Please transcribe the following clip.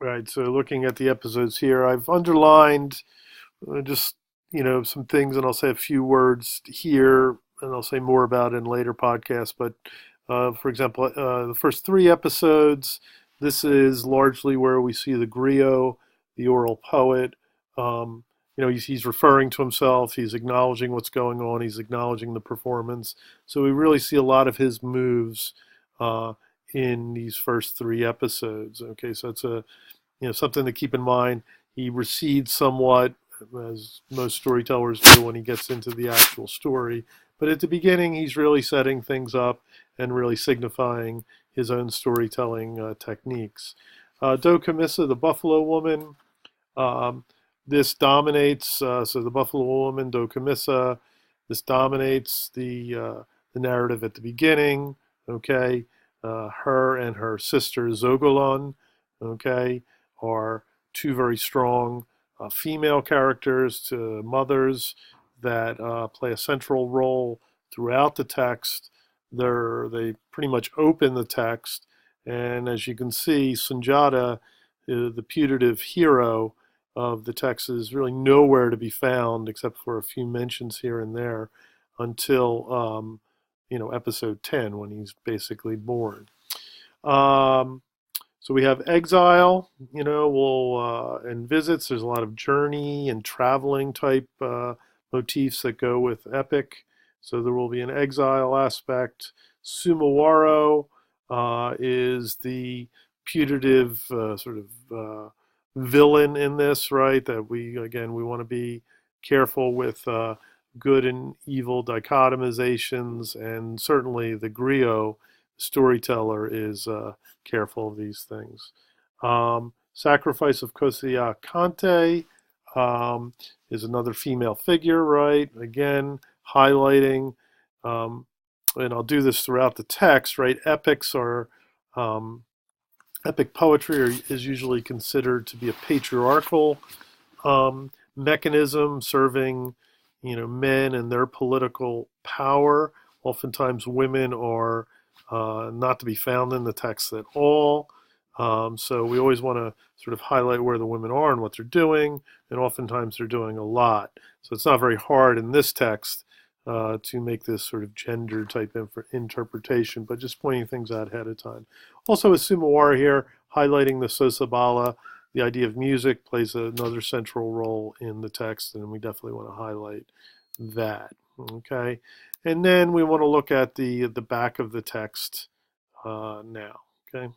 Right. So looking at the episodes here, I've underlined just, some things, and I'll say a few words here, and I'll say more about it in later podcasts. But for example, the first three episodes, this is largely where we see the griot, the oral poet. Um, he's referring to himself. He's acknowledging what's going on. He's acknowledging the performance. So we really see a lot of his moves uh, in these first three episodes. Okay, so it's something to keep in mind. He recedes somewhat, as most storytellers do when he gets into the actual story. But at the beginning, he's really setting things up and really signifying his own storytelling techniques. Camissa, the Buffalo Woman, um, this dominates. So the Buffalo Woman, Camissa, this dominates the narrative at the beginning. Okay, her and her sister Zogolon, okay, are two very strong female characters to mothers that play a central role throughout the text. They pretty much open the text, and as you can see, Sunjata, the putative hero of the text, is really nowhere to be found except for a few mentions here and there until episode 10 when he's basically born. Um, so we have exile, and visits. There's a lot of journey and traveling type motifs that go with epic. So there will be an exile aspect. Sumawaro is the putative sort of villain in this, right? That we want to be careful with good and evil dichotomizations, and certainly the griot storyteller is careful of these things. Sacrifice of Kosia Kante is another female figure, right? Again, highlighting, um, and I'll do this throughout the text, right? Um, epic poetry is usually considered to be a patriarchal mechanism serving, men and their political power. Oftentimes, women are not to be found in the text at all. So we always want to sort of highlight where the women are and what they're doing, and oftentimes they're doing a lot. So it's not very hard in this text to make this sort of gender type interpretation, but just pointing things out ahead of time. Also, with Sumawara here, highlighting the Sosabala, the idea of music plays another central role in the text, and we definitely want to highlight that. Okay, and then we want to look at the back of the text now. Okay.